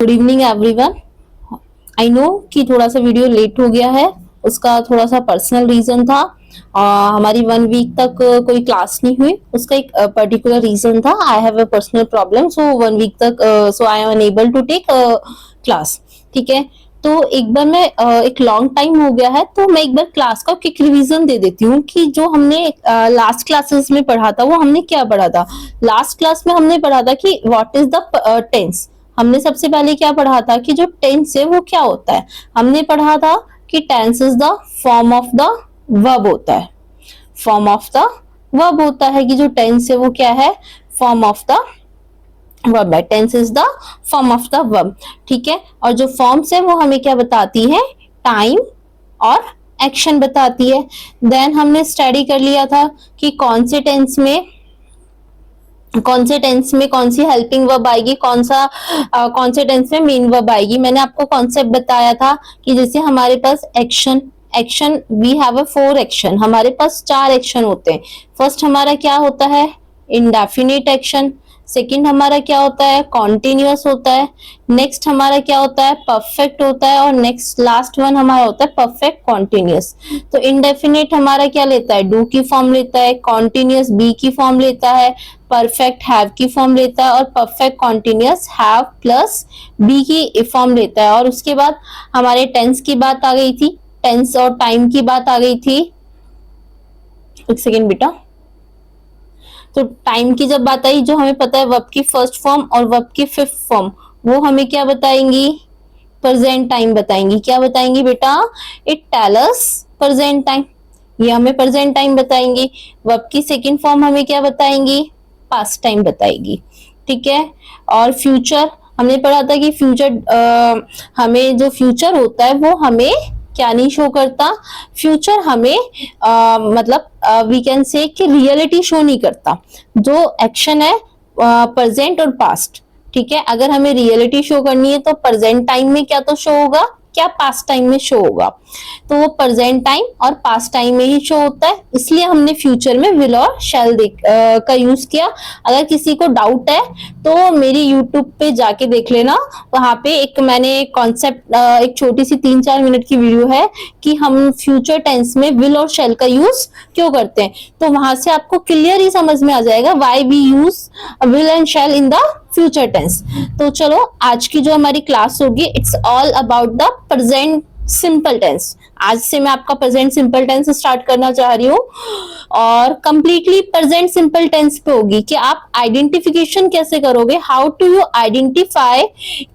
Good evening everyone. I know कि थोड़ा सा वीडियो लेट हो गया है, उसका थोड़ा सा पर्सनल रीजन था। हमारी 1 वीक तक कोई क्लास नहीं हुई, उसका एक पर्टिकुलर रीजन था। I have a personal problem, so 1 week तक so I am unable to take class. ठीक है, तो एक बार मैं एक लॉन्ग टाइम हो गया है, तो मैं एक बार क्लास का क्विक रिवीजन दे देती हूँ कि जो हमने लास्ट क्लासेस में पढ़ा था वो हमने क्या पढ़ा था। लास्ट क्लास में हमने पढ़ा था कि व्हाट इज द टेंस। हमने सबसे पहले क्या पढ़ा था कि जो टेंस है वो क्या होता है। हमने पढ़ा था कि tense is the form of the verb होता है। फॉर्म ऑफ द वर्ब होता है कि जो टेंस है वो क्या है, फॉर्म ऑफ द वर्ब है। Tense is the form of the verb. ठीक है, और जो फॉर्म्स है वो हमें क्या बताती है, टाइम और एक्शन बताती है। देन हमने स्टडी कर लिया था कि कौन से टेंस में कौन सी हेल्पिंग वर्ब आएगी, कौन से टेंस में मेन वर्ब आएगी। मैंने आपको कॉन्सेप्ट बताया था कि जैसे हमारे पास action we have a 4 action, हमारे पास 4 एक्शन होते हैं। फर्स्ट हमारा क्या होता है, इंडेफिनिट एक्शन। सेकंड हमारा क्या होता है, कॉन्टिन्यूअस होता है। नेक्स्ट हमारा क्या होता है, परफेक्ट होता है। और नेक्स्ट लास्ट वन हमारा होता है परफेक्ट कॉन्टिन्यूअस। तो इंडेफिनिट हमारा क्या लेता है, डू की फॉर्म लेता है। कॉन्टिन्यूअस बी की फॉर्म लेता है। परफेक्ट हैव की फॉर्म लेता है। और perfect continuous have plus be की फॉर्म लेता है। और उसके बाद हमारे टेंस की बात आ गई थी, टेंस और टाइम की बात आ गई थी। एक सेकेंड बेटा, तो टाइम की जब बात आई, जो हमें पता है वर्ब की फर्स्ट फॉर्म और वर्ब की फिफ्थ फॉर्म, वो हमें क्या बताएंगी, प्रेजेंट टाइम बताएंगी। क्या बताएंगी बेटा, it tell us present time, ये हमें प्रेजेंट टाइम बताएंगी। वर्ब की सेकंड फॉर्म हमें क्या बताएंगी, पास्ट टाइम बताएगी। ठीक है, और फ्यूचर हमने पढ़ा था कि फ्यूचर हमें जो फ्यूचर होता है वो हमें क्या नहीं शो करता, फ्यूचर हमें मतलब वी कैन से कि रियलिटी शो नहीं करता। जो एक्शन है प्रेजेंट और पास्ट। ठीक है, अगर हमें रियलिटी शो करनी है तो प्रेजेंट टाइम में क्या तो शो होगा, क्या पास्ट टाइम में शो होगा। तो वो प्रेजेंट टाइम और पास्ट टाइम में ही शो होता है, इसलिए हमने फ्यूचर में विल और शैल का यूज किया। अगर किसी को डाउट है तो मेरी यूट्यूब पे जाके देख लेना, वहां पे एक मैंने कॉन्सेप्ट एक छोटी सी 3-4 मिनट की वीडियो है कि हम फ्यूचर टेंस में विल और शैल का यूज क्यों करते हैं। तो वहां से आपको क्लियर ही समझ में आ जाएगा why we use will and shall in the future tense. तो चलो आज की जो हमारी क्लास होगी, it's all about the present simple tense. आज से मैं आपका प्रेजेंट सिंपल टेंस स्टार्ट करना चाह रही हूँ और कंप्लीटली प्रेजेंट सिंपल टेंस पे होगी कि आप आइडेंटिफिकेशन कैसे करोगे, हाउ टू यू आइडेंटिफाई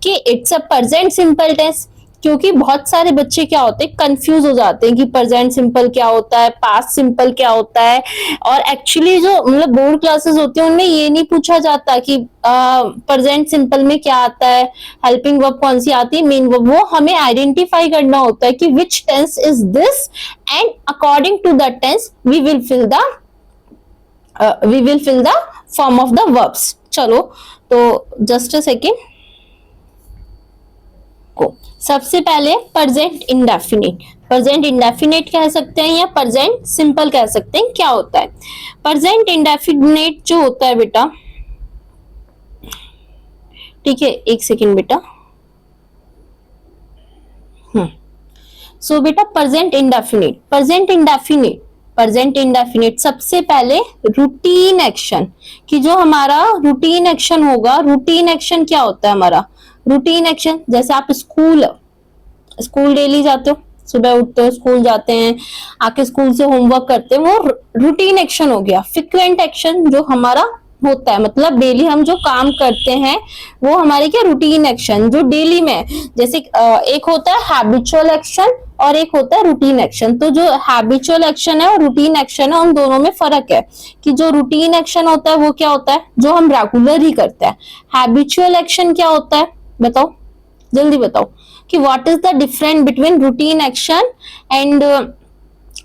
कि it's a present simple tense. क्योंकि बहुत सारे बच्चे क्या होते हैं, कंफ्यूज हो जाते हैं कि प्रेजेंट सिंपल क्या होता है, पास्ट सिंपल क्या होता है। और एक्चुअली जो मतलब बोर्ड क्लासेस होती है उनमें ये नहीं पूछा जाता कि प्रेजेंट सिंपल में क्या आता है, हेल्पिंग वर्ब कौन सी आती है, मेन वर्ब। वो हमें आइडेंटिफाई करना होता है कि which tense is this and according to the tense we will fill the form of the verbs. चलो तो जस्ट अ सेकेंड को सबसे पहले प्रेजेंट इंडेफिनिट कह सकते हैं या प्रेजेंट सिंपल कह सकते हैं। क्या होता है प्रेजेंट इंडेफिनिट जो होता है बेटा, ठीक है एक सेकेंड बेटा। सो बेटा प्रेजेंट इंडेफिनिट सबसे पहले रूटीन एक्शन, कि जो हमारा रूटीन एक्शन होगा। रूटीन एक्शन क्या होता है हमारा, रूटीन एक्शन जैसे आप स्कूल डेली जाते हो, सुबह उठते हो स्कूल जाते हैं, आके स्कूल से होमवर्क करते हैं, वो रूटीन एक्शन हो गया। फ्रीक्वेंट एक्शन जो हमारा होता है, मतलब डेली हम जो काम करते हैं वो हमारे क्या रूटीन एक्शन जो डेली में, जैसे एक होता है हैबिचुअल एक्शन और एक होता है रूटीन एक्शन। तो जो हैबिचुअल एक्शन है और रूटीन एक्शन है, उन दोनों में फर्क है कि जो रूटीन एक्शन होता है वो क्या होता है, जो हम रेगुलर ही करते हैं। हैबिचुअल एक्शन क्या होता है, बताओ जल्दी बताओ कि what is the difference between routine action and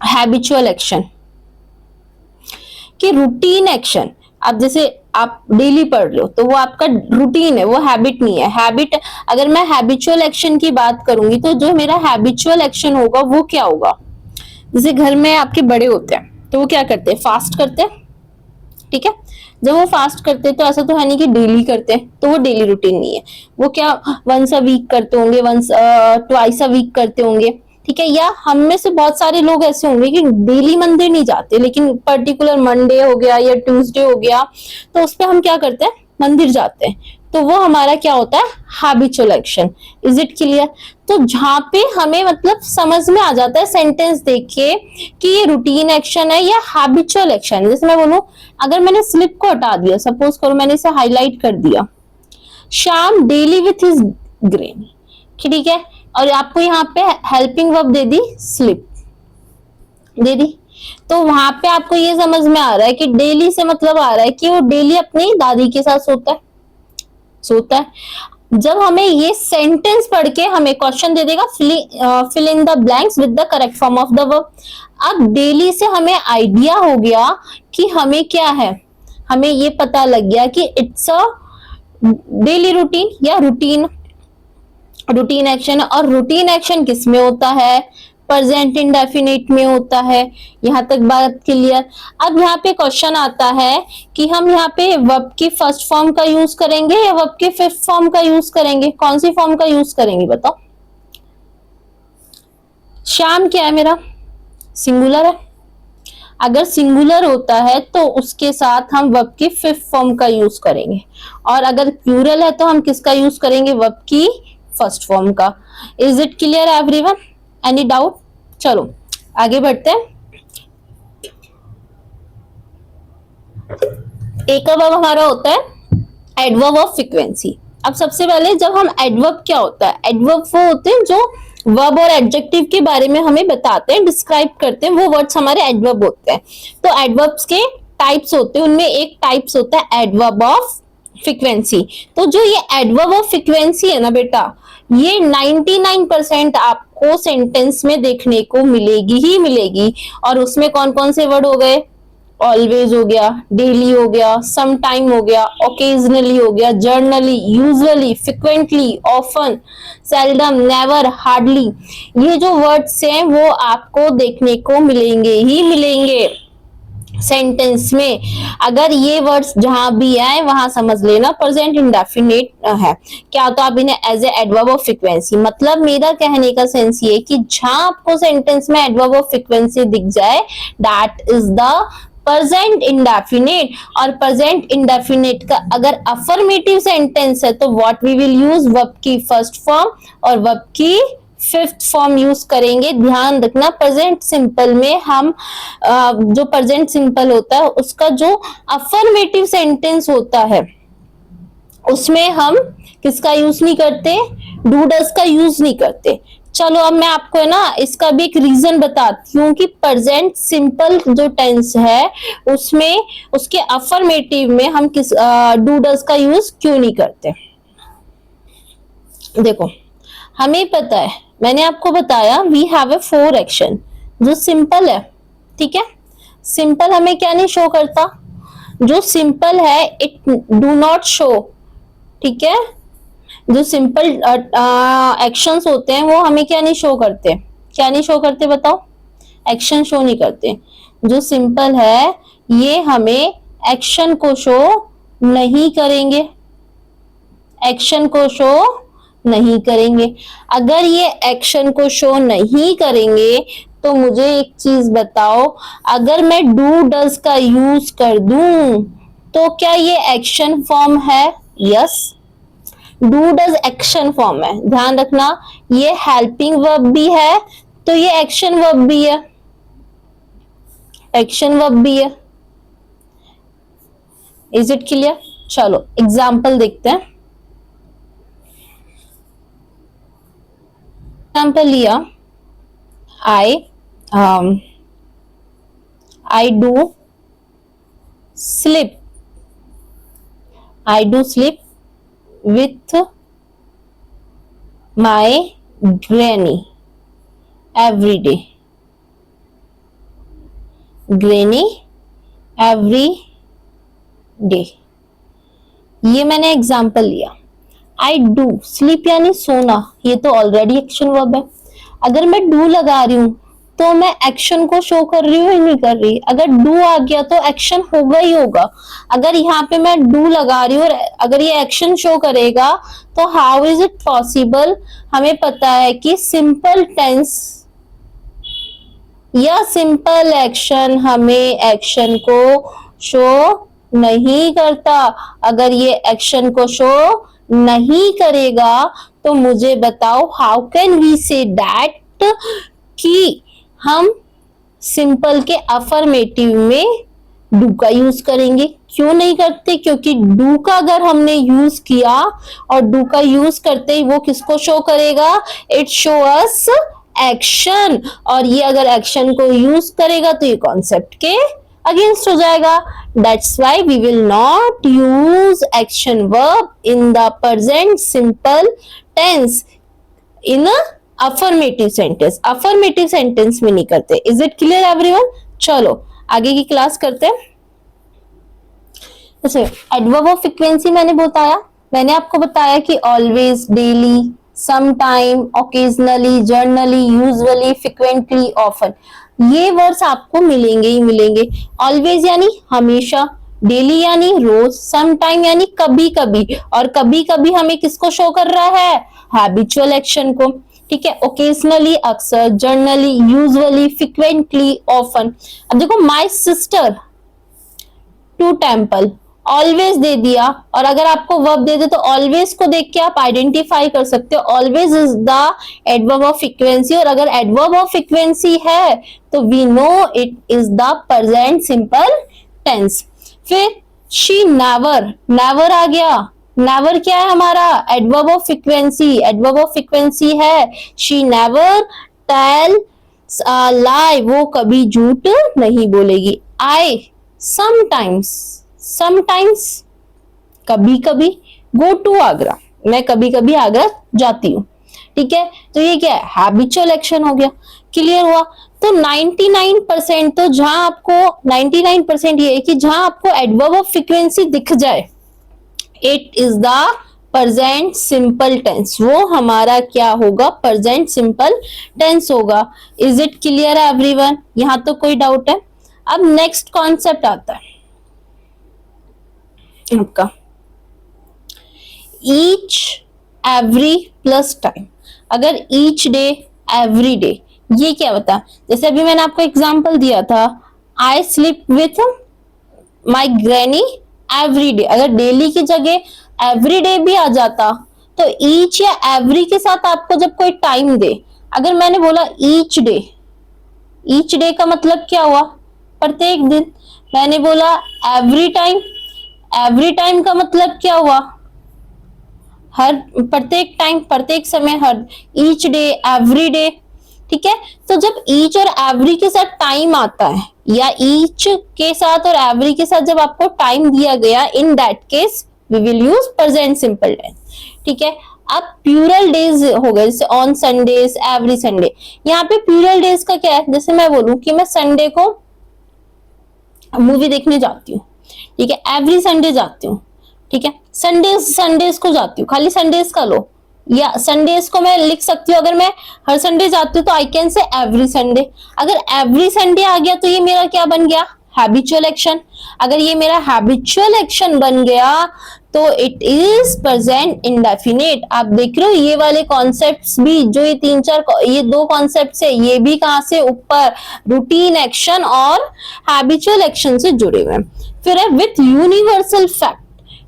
habitual action. कि रूटीन एक्शन, अब जैसे आप डेली पढ़ रहे हो तो वो आपका रूटीन है, वो हैबिट नहीं है। हैबिट, अगर मैं हैबिचुअल एक्शन की बात करूंगी तो जो मेरा हैबिचुअल एक्शन होगा वो क्या होगा, जैसे घर में आपके बड़े होते हैं तो वो क्या करते हैं, फास्ट करते हैं। ठीक है, जब वो फास्ट करते हैं तो ऐसा तो है नहीं कि डेली करते हैं, तो वो डेली रूटीन नहीं है। वो क्या वंस अ वीक करते होंगे, वंस ट्वाइस अ वीक करते होंगे, ठीक है। या हम में से बहुत सारे लोग ऐसे होंगे कि डेली मंदिर नहीं जाते, लेकिन पर्टिकुलर मंडे हो गया या ट्यूसडे हो गया तो उस पे हम क्या करते हैं, मंदिर जाते हैं। तो वो हमारा क्या होता है, habitual action. Is it clear? तो जहां पे हमें मतलब समझ में आ जाता है सेंटेंस देख के कि ये रूटीन एक्शन है या हैबिचुअल एक्शन है। जैसे मैं बोलूं, अगर मैंने स्लिप को हटा दिया, सपोज करो मैंने इसे हाईलाइट कर दिया, Shyam daily with his grain, ठीक है, और आपको यहाँ पे हेल्पिंग वर्ब दे दी स्लिप, दे दी, तो वहां पे आपको ये समझ में आ रहा है कि डेली से मतलब आ रहा है कि वो डेली अपनी दादी के साथ सोता है। जब हमें ये सेंटेंस पढ़ के हमें क्वेश्चन दे देगा, fill in the blanks with the correct form of the verb. अब डेली से हमें आइडिया हो गया कि हमें क्या है, हमें ये पता लग गया कि इट्स अ डेली रूटीन या रूटीन एक्शन। और रूटीन एक्शन किस में होता है, प्रेजेंट इंडेफिनिट में होता है। यहां तक बात क्लियर? अब यहाँ पे क्वेश्चन आता है कि हम यहाँ पे वर्ब की फर्स्ट फॉर्म का यूज करेंगे या वर्ब के फिफ्थ फॉर्म का यूज करेंगे, कौन सी फॉर्म का यूज करेंगे बताओ। श्याम क्या है मेरा, सिंगुलर है, अगर सिंगुलर होता है तो उसके साथ हम वर्ब की फिफ्थ फॉर्म का यूज करेंगे, और अगर प्लूरल है तो हम किसका यूज करेंगे, वर्ब की फर्स्ट फॉर्म का। Is it clear everyone? Any doubt? चलो आगे बढ़ते हैं। एक वर्ब हमारा होता है एडवर्ब ऑफ फ्रीक्वेंसी। अब सबसे पहले जब हम एडवर्ब, क्या होता है, एडवर्ब वो होते हैं जो वर्ब और एडजेक्टिव के बारे में हमें बताते हैं, डिस्क्राइब करते हैं, वो वर्ड्स हमारे एडवर्ब होते हैं। तो एडवर्ब्स के टाइप्स होते हैं, उनमें एक टाइप्स होता है एडवर्ब ऑफ फ्रीक्वेंसी। तो जो ये एडवर्ब ऑफ फ्रीक्वेंसी है ना बेटा, ये 99% आपको सेंटेंस में देखने को मिलेगी ही मिलेगी। और उसमें कौन कौन से वर्ड हो गए, ऑलवेज हो गया, डेली हो गया, सम टाइम हो गया, ओकेजनली हो गया, generally, usually, frequently, often, seldom, never, hardly. ये जो वर्ड्स हैं वो आपको देखने को मिलेंगे ही मिलेंगे सेंटेंस में। अगर ये वर्ड्स जहां भी आए वहां समझ लेना प्रेजेंट इंडेफिनिट है। क्या तो आप इन्हें as a adverb of frequency, मतलब मेरा कहने का सेंस ये कि जहां आपको सेंटेंस में एडवर्ब ऑफ फ्रीक्वेंसी दिख जाए, that is the present indefinite. और प्रेजेंट इंडेफिनिट का अगर अफर्मेटिव सेंटेंस है तो what we will use, verb की फर्स्ट फॉर्म और वर्ब की फिफ्थ फॉर्म यूज करेंगे। ध्यान रखना प्रेजेंट सिंपल में हम जो प्रेजेंट सिंपल होता है उसका जो अफर्मेटिव सेंटेंस होता है उसमें हम किसका यूज नहीं करते, डू डज का यूज नहीं करते। चलो अब मैं आपको है ना इसका भी एक रीजन बताती हूँ कि प्रेजेंट सिंपल जो टेंस है उसमें उसके अफर्मेटिव में हम किस डू डज का यूज क्यों नहीं करते। देखो हमें पता है, मैंने आपको बताया वी हैव ए 4 एक्शन जो सिंपल है, ठीक है। सिंपल हमें क्या नहीं शो करता, जो सिंपल है इट डू नॉट शो, ठीक है। जो सिंपल एक्शंस होते हैं वो हमें क्या नहीं शो करते, क्या नहीं शो करते बताओ, एक्शन शो नहीं करते। जो सिंपल है ये हमें एक्शन को शो नहीं करेंगे, एक्शन को शो नहीं करेंगे। अगर ये एक्शन को शो नहीं करेंगे तो मुझे एक चीज बताओ, अगर मैं डू डज का यूज कर दूं तो क्या ये एक्शन फॉर्म है? Yes, do does action form है। ध्यान रखना ये हेल्पिंग वर्ब भी है तो ये एक्शन वर्ब भी है, एक्शन वर्ब भी है। Is it clear? चलो एग्जाम्पल देखते हैं। एग्जाम्पल लिया, I do sleep, I do sleep with my granny every day, granny every day। ये मैंने एग्जाम्पल लिया। आई डू स्लीप यानी सोना, ये तो ऑलरेडी एक्शन वर्ब है। अगर मैं डू लगा रही हूं तो मैं एक्शन को शो कर रही हूँ या नहीं कर रही? अगर डू आ गया तो एक्शन होगा ही होगा। अगर यहाँ पे मैं डू लगा रही हूँ और अगर ये एक्शन शो करेगा तो हाउ इज इट पॉसिबल? हमें पता है कि सिंपल टेंस या सिंपल एक्शन हमें एक्शन को शो नहीं करता। अगर ये एक्शन को शो नहीं करेगा तो मुझे बताओ how can we say that कि हम सिंपल के अफर्मेटिव में डू का यूज करेंगे? क्यों नहीं करते? क्योंकि डू का अगर हमने यूज किया और डू का यूज करते ही वो किसको शो करेगा? इट शो अस एक्शन, और ये अगर एक्शन को यूज करेगा तो ये कॉन्सेप्ट के अगेंस्ट हो जाएगा। That's why we will not use action verb in the present simple tense in affirmative sentence. Affirmative sentence में नहीं करते। Is it clear everyone? चलो आगे की क्लास करते हैं। जैसे एडवर्ब ऑफ फ्रीक्वेंसी मैंने आपको बताया कि always, daily, sometime, occasionally, generally, usually, frequently, often, ये वर्ड्स आपको मिलेंगे ही मिलेंगे। ऑलवेज यानी हमेशा, डेली यानी रोज, समटाइम यानी कभी कभी, और कभी कभी हमें किसको शो कर रहा है? हैबिचुअल एक्शन को। ठीक है, ओकेजनली अक्सर, जर्नली, यूजुअली, फ्रिक्वेंटली, ऑफन। अब देखो, my sister to temple, always दे दिया, और अगर आपको वर्ब दे दे तो ऑलवेज को देख के आप आइडेंटिफाई कर सकते हो always is the adverb of frequency, और अगर एडवर्ब ऑफ फ्रीक्वेंसी है तो we know it is the present simple tense. फिर शी नेवर, नेवर आ गया। नेवर क्या है हमारा? Adverb of frequency. Adverb of frequency है। शी नेवर टेल लाई, वो कभी झूठ नहीं बोलेगी। आई समटाइम्स, समटाइम्स कभी कभी, गो टू आगरा, मैं कभी कभी आगरा जाती हूँ। ठीक है, तो ये क्या है? हैबिचुअल एक्शन हो गया। क्लियर हुआ? तो 99% तो जहां आपको 99% ये है कि जहां आपको एडवर्ब ऑफ फ्रीक्वेंसी दिख जाए it is the present simple tense, वो हमारा क्या होगा? प्रेजेंट सिंपल टेंस होगा। इज इट क्लियर है एवरीवन? यहां तो कोई डाउट है? अब नेक्स्ट कॉन्सेप्ट आता है आपका ईच, एवरी प्लस टाइम। अगर ईच डे, एवरी डे, ये क्या बता? जैसे अभी मैंने आपको एग्जांपल दिया था, I sleep with my granny every day. अगर डेली की जगह एवरी डे भी आ जाता तो ईच या एवरी के साथ आपको जब कोई टाइम दे, अगर मैंने बोला ईच डे, ईच डे का मतलब क्या हुआ? प्रत्येक दिन। मैंने बोला एवरी टाइम, एवरी टाइम का मतलब क्या हुआ? हर, प्रत्येक टाइम, प्रत्येक समय, हर। Each day, every day. ठीक है, तो जब ईच और एवरी के साथ टाइम आता है या ईच के साथ और एवरी के साथ जब आपको टाइम दिया गया, in that case we will use present simple tense. ठीक है, अब प्लूरल डेज हो गए, जैसे ऑन संडेज, एवरी संडे। यहाँ पे प्लूरल डेज का क्या है? जैसे मैं बोलूं कि मैं संडे को मूवी देखने जाती हूँ, ठीक है, एवरी संडे जाती हूँ। ठीक है, संडेज को जाती हूँ, खाली संडेज का लो, या संडेज को मैं लिख सकती हूँ। अगर मैं हर संडे जाती हूँ तो I can say every Sunday. अगर एवरी संडे आ गया तो ये मेरा क्या बन गया? Habitual action. अगर ये मेरा हैबिचुअल एक्शन बन गया तो इट इज प्रेजेंट इंडेफिनिट। आप देख रहे हो ये वाले कॉन्सेप्ट्स भी, जो ये तीन चार, ये दो कॉन्सेप्ट्स है, ये भी कहां से? ऊपर, रूटीन एक्शन और हैबिचुअल एक्शन से जुड़े हुए हैं। फिर है with universal fact.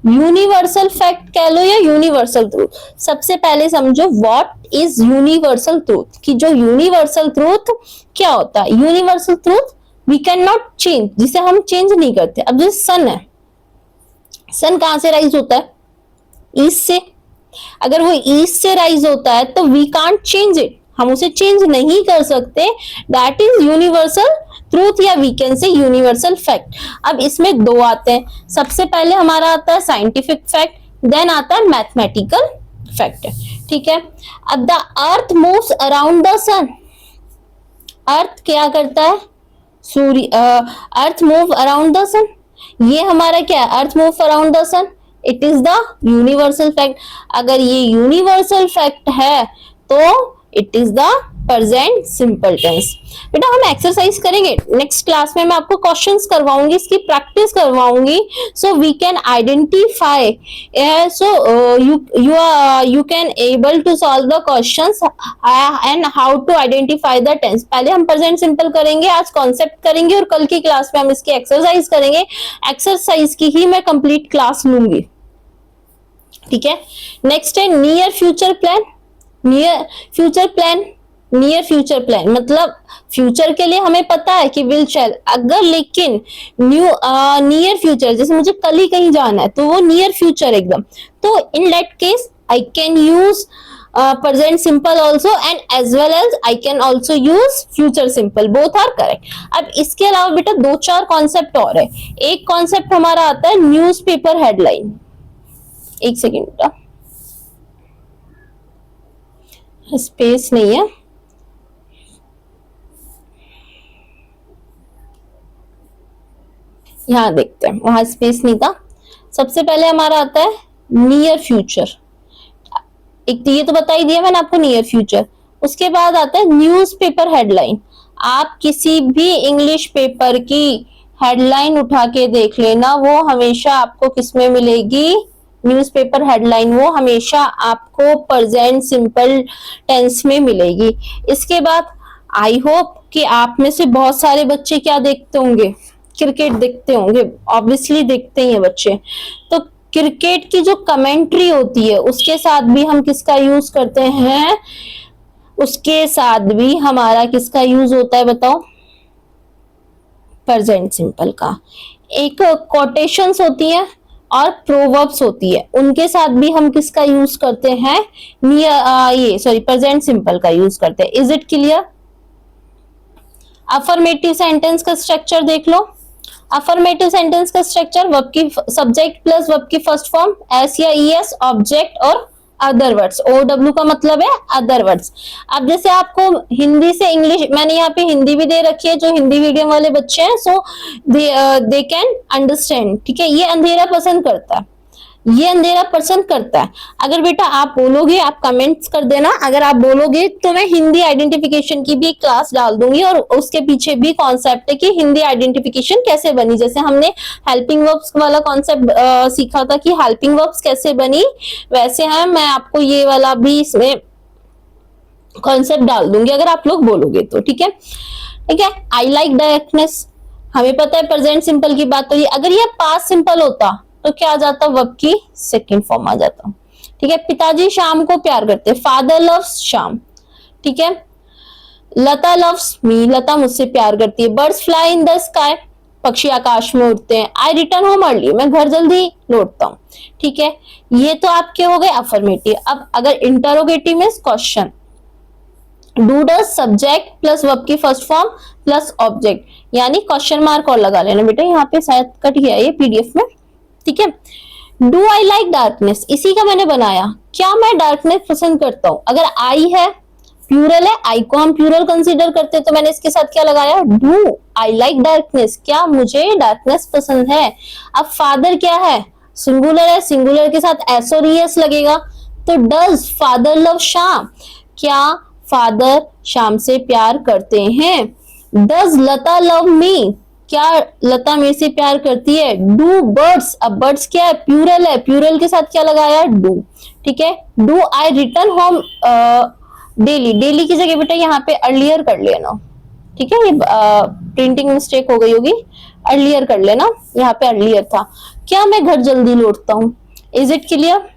Universal fact कह लो या यूनिवर्सल ट्रूथ। सबसे पहले समझो व्हाट इज यूनिवर्सल ट्रूथ, कि जो यूनिवर्सल ट्रूथ क्या होता है? Universal truth we can not change, जिसे हम चेंज नहीं करते। अब जैसे सन है, सन कहां से राइज होता है? ईस्ट से। अगर वो ईस्ट से राइज होता है तो वी कांट चेंज इट, हम उसे चेंज नहीं कर सकते। दैट इज यूनिवर्सल ट्रूथ या we can say universal fact. अब इसमें दो आते हैं, सबसे पहले हमारा आता है साइंटिफिक फैक्ट, देन आता है मैथमेटिकल फैक्ट। ठीक है, अब the earth moves around the sun. Earth क्या करता है? सूर्य, earth move around the sun, ये हमारा क्या है? Earth move around the sun, it is the universal fact. अगर ये यूनिवर्सल फैक्ट है तो it is the present simple tense. बेटा हम एक्सरसाइज करेंगे नेक्स्ट क्लास में, मैं आपको क्वेश्चंस करवाऊंगी, इसकी प्रैक्टिस करवाऊंगी, so we can identify, so you can able to solve the questions and how to identify the tense. पहले हम प्रेजेंट सिंपल करेंगे, आज कॉन्सेप्ट करेंगे और कल की क्लास में हम इसकी एक्सरसाइज करेंगे। एक्सरसाइज की ही मैं कंप्लीट क्लास लूंगी, ठीक है। नेक्स्ट है near future plan. Near future plan, near future plan मतलब फ्यूचर के लिए हमें पता है कि विल शैल, अगर लेकिन नियर फ्यूचर, जैसे मुझे कल ही कहीं जाना है तो वो नियर फ्यूचर एकदम, तो इन that case I can use present simple also and as well as I can also use future simple, both are correct। अब इसके अलावा बेटा दो चार कॉन्सेप्ट और है। एक कॉन्सेप्ट हमारा आता है न्यूज़पेपर हेडलाइन। एक सेकेंड बेटा, स्पेस नहीं है, यहां देखते हैं, वहां स्पेस नहीं था। सबसे पहले हमारा आता है नियर फ्यूचर, एक तो ये तो बता ही दिया मैंने आपको नियर फ्यूचर। उसके बाद आता है न्यूज़पेपर हेडलाइन। आप किसी भी इंग्लिश पेपर की हेडलाइन उठा के देख लेना, वो हमेशा आपको किसमें मिलेगी, न्यूज़पेपर हेडलाइन, वो हमेशा आपको प्रेजेंट सिंपल टेंस में मिलेगी। इसके बाद आई होप कि आप में से बहुत सारे बच्चे क्या देखते होंगे, क्रिकेट देखते होंगे, ऑब्वियसली देखते ही हैं बच्चे। तो क्रिकेट की जो कमेंट्री होती है उसके साथ भी हम किसका यूज करते हैं, उसके साथ भी हमारा किसका यूज होता है बताओ, प्रेजेंट सिंपल का। एक कोटेशंस होती है और प्रोवर्ब्स होती है, उनके साथ भी हम किसका यूज करते हैं, प्रेजेंट सिंपल का यूज करते हैं। Is it clear? Affirmative sentence का स्ट्रक्चर देख लो। अफर्मेटिव सेंटेंस का स्ट्रक्चर, वर्ब की सब्जेक्ट प्लस वर्ब की फर्स्ट फॉर्म, एस या ईएस, ऑब्जेक्ट और अदर वर्ड्स। OW का मतलब है अदर वर्ड्स। अब जैसे आपको हिंदी से इंग्लिश, मैंने यहाँ पे हिंदी भी दे रखी है, जो हिंदी मीडियम वाले बच्चे हैं सो दे कैन अंडरस्टैंड, ठीक है। ये अंधेरा पसंद करता है, ये अंधेरा पसंद करता है। अगर बेटा आप बोलोगे, आप कमेंट्स कर देना, अगर आप बोलोगे तो मैं हिंदी आइडेंटिफिकेशन की भी क्लास डाल दूंगी और उसके पीछे भी कॉन्सेप्ट है कि हिंदी आइडेंटिफिकेशन कैसे बनी। जैसे हमने हेल्पिंग वर्ब्स वाला कॉन्सेप्ट सीखा था कि हेल्पिंग वर्ब्स कैसे बनी, वैसे है मैं आपको ये वाला भी इसमें कॉन्सेप्ट डाल दूंगी अगर आप लोग बोलोगे तो, ठीक है। ठीक है, आई लाइक डायरेक्टनेस, हमें पता है प्रेजेंट सिंपल की बात हो रही है। अगर ये पास्ट सिंपल होता तो क्या आ जाता, वर्ब की सेकंड फॉर्म आ जाता, ठीक है। पिताजी शाम को प्यार करते, फादर लव्स शाम, ठीक है। लता लव्स मी, लता मुझसे प्यार करती है। Birds fly in the sky, पक्षी आकाश में उड़ते हैं। आई रिटर्न होम अर्ली, मैं घर जल्दी लौटता हूँ, ठीक है। ये तो आपके हो गए अफर्मेटिव। अब अगर इंटरोगेटिव में question, do does subject plus verb की फर्स्ट फॉर्म प्लस ऑब्जेक्ट, यानी क्वेश्चन मार्क और लगा लेना बेटा, यहाँ पे शायद कट गया ये पीडीएफ में, ठीक है। डू आई लाइक डार्कनेस, इसी का मैंने बनाया, क्या मैं डार्कनेस पसंद करता हूं। अगर आई है, प्लूरल है, आई को हम प्लूरल कंसीडर करते हैं, तो मैंने इसके साथ क्या लगाया, डू आई लाइक डार्कनेस, क्या मुझे डार्कनेस पसंद है। अब फादर क्या है, सिंगुलर है, सिंगुलर के साथ एस और ईएस लगेगा, तो डज फादर लव श्याम, क्या फादर श्याम से प्यार करते हैं। डज लता लव मी, क्या लता मेरे से प्यार करती है। डू बर्ड्स, अब बर्ड्स क्या है, प्लूरल है, प्लूरल के साथ क्या लगाया, डू, ठीक है। Do I return home daily, daily की जगह बेटा यहाँ पे अर्लियर कर लेना, ठीक है। ये प्रिंटिंग मिस्टेक हो गई होगी, अर्लियर कर लेना, यहाँ पे अर्लियर था। क्या मैं घर जल्दी लौटता हूँ। Is it clear?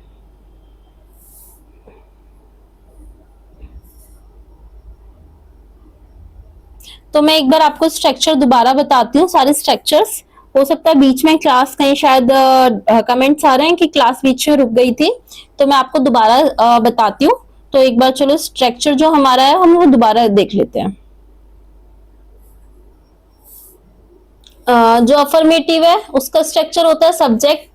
तो मैं एक बार आपको स्ट्रक्चर दोबारा बताती हूँ, सारे स्ट्रक्चर्स। हो सकता है बीच में क्लास कहीं शायद कमेंट्स आ रहे हैं कि क्लास बीच में रुक गई थी, तो मैं आपको दोबारा बताती हूँ। तो एक बार चलो स्ट्रक्चर जो हमारा है हम वो दोबारा देख लेते हैं। जो अफर्मेटिव है उसका स्ट्रक्चर होता है सब्जेक्ट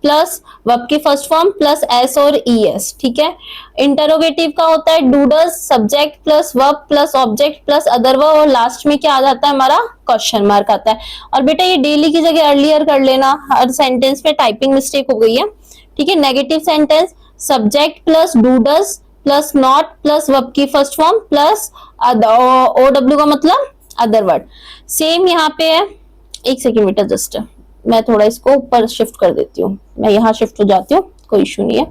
प्लस वर्ब की फर्स्ट फॉर्म प्लस एस और ईएस, ठीक है। इंटरोगेटिव का होता है do does subject plus verb plus object plus other verb, और लास्ट में क्या आ जाता है हमारा, क्वेश्चन मार्क आता है। और बेटा ये डेली की जगह अर्लियर कर लेना, हर सेंटेंस में टाइपिंग मिस्टेक हो गई है, ठीक है। Negative sentence subject plus do does plus not plus verb की फर्स्ट फॉर्म प्लस OW का मतलब अदर वर्ड। सेम यहाँ पे है, एक सेकेंड बेटा, जस्ट मैं थोड़ा इसको ऊपर शिफ्ट कर देती हूँ, मैं यहाँ शिफ्ट हो जाती हूँ, कोई इशू नहीं है।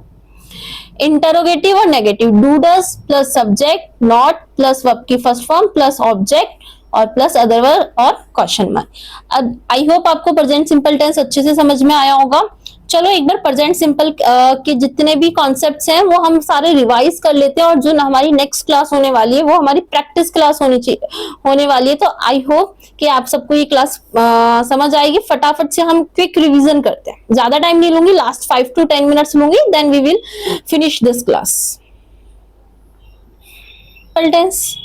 इंटरोगेटिव और negative, do does plus subject, not plus verb की फर्स्ट फॉर्म प्लस ऑब्जेक्ट और प्लस अदर वर्ड और क्वेश्चन मार्क। आई होप आपको प्रेजेंट सिंपल टेंस अच्छे से समझ में आया होगा। चलो एक बार प्रेजेंट सिंपल के जितने भी कॉन्सेप्ट्स हैं वो हम सारे रिवाइज कर लेते हैं, और जो हमारी नेक्स्ट क्लास होने वाली है वो हमारी प्रैक्टिस क्लास होने वाली है। तो आई होप कि आप सबको ये क्लास समझ आएगी। फटाफट से हम क्विक रिवीजन करते हैं, ज्यादा टाइम नहीं लूंगी, लास्ट 5 to 10 मिनट्स लूंगी, then we will finish this class. Tense,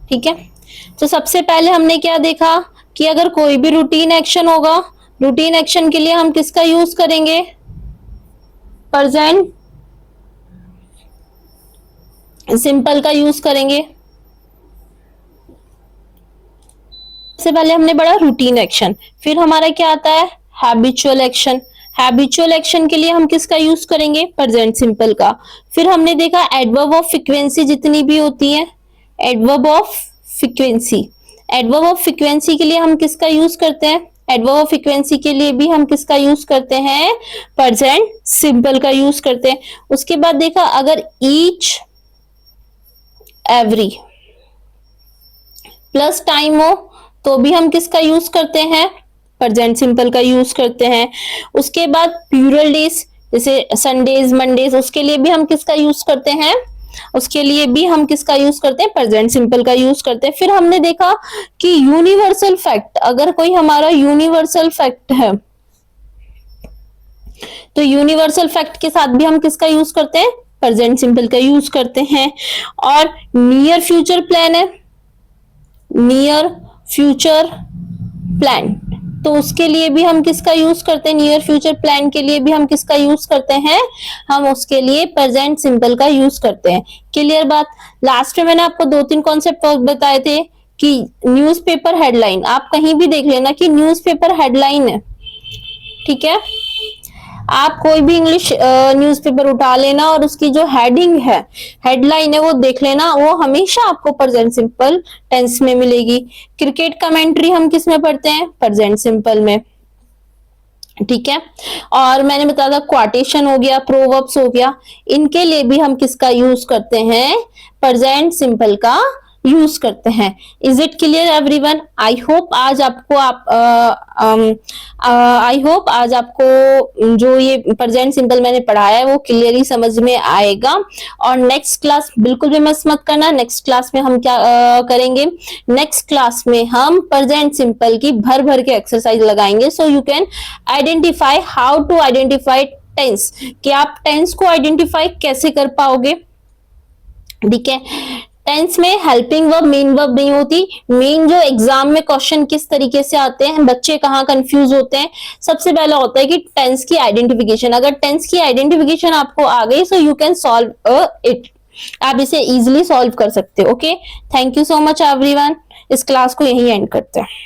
ठीक है। तो सबसे पहले हमने क्या देखा कि अगर कोई भी रूटीन एक्शन होगा, रूटीन एक्शन के लिए हम किसका यूज करेंगे, प्रेजेंट सिंपल का यूज करेंगे। सबसे पहले हमने पढ़ा रूटीन एक्शन, फिर हमारा क्या आता है हैबिचुअल एक्शन। हैबिचुअल एक्शन के लिए हम किसका यूज करेंगे, प्रेजेंट सिंपल का। फिर हमने देखा एडवर्ब ऑफ फ्रीक्वेंसी जितनी भी होती है, adverb of frequency, adverb of frequency के लिए हम किसका यूज करते हैं, एडवर्ब ऑफ फ्रीक्वेंसी के लिए भी हम किसका यूज करते हैं, प्रेजेंट सिंपल का यूज करते हैं। उसके बाद देखा अगर ईच एवरी प्लस टाइम हो तो भी हम किसका यूज करते हैं, प्रेजेंट सिंपल का यूज करते हैं। उसके बाद प्लूरल डेज जैसे संडेज मंडेज, उसके लिए भी हम किसका यूज करते हैं, उसके लिए भी हम किसका यूज करते हैं, प्रेजेंट सिंपल का यूज करते हैं। फिर हमने देखा कि यूनिवर्सल फैक्ट, अगर कोई हमारा यूनिवर्सल फैक्ट है तो यूनिवर्सल फैक्ट के साथ भी हम किसका यूज करते हैं, प्रेजेंट सिंपल का यूज करते हैं। और नियर फ्यूचर प्लान है, नियर फ्यूचर प्लान, तो उसके लिए भी हम किसका यूज करते हैं, नियर फ्यूचर प्लान के लिए भी हम किसका यूज करते हैं, हम उसके लिए प्रेजेंट सिंपल का यूज करते हैं। क्लियर बात। लास्ट में मैंने आपको 2-3 कॉन्सेप्ट बताए थे कि न्यूज़पेपर हेडलाइन, आप कहीं भी देख लेना कि न्यूज़पेपर हेडलाइन है, ठीक है। आप कोई भी इंग्लिश न्यूज़पेपर उठा लेना और उसकी जो हेडिंग है, हेडलाइन है, वो देख लेना, वो हमेशा आपको प्रेजेंट सिंपल टेंस में मिलेगी। क्रिकेट कमेंट्री हम किस में पढ़ते हैं, प्रेजेंट सिंपल में, ठीक है। और मैंने बताया था क्वाटेशन हो गया, प्रोवर्ब्स हो गया, इनके लिए भी हम किसका यूज करते हैं, प्रेजेंट सिंपल का यूज करते हैं। Is it clear everyone? I hope आज आपको जो ये प्रेजेंट सिंपल मैंने पढ़ाया है वो क्लियरली समझ में आएगा। और नेक्स्ट क्लास बिल्कुल भी मिस मत करना। नेक्स्ट क्लास में हम क्या करेंगे, नेक्स्ट क्लास में हम प्रेजेंट सिंपल की भर भर के एक्सरसाइज लगाएंगे, so you can identify how to identify tense, कि आप टेंस को आइडेंटिफाई कैसे कर पाओगे, ठीक है। टेंस में हेल्पिंग वर्ब मेन वर्ब नहीं होती। मेन जो एग्जाम में क्वेश्चन किस तरीके से आते हैं, बच्चे कहाँ कंफ्यूज होते हैं, सबसे पहला होता है कि टेंस की आइडेंटिफिकेशन। अगर टेंस की आइडेंटिफिकेशन आपको आ गई सो यू कैन सॉल्व इट, आप इसे इजिली सॉल्व कर सकते हो। Okay, thank you so much everyone. इस क्लास को यहीं एंड करते हैं।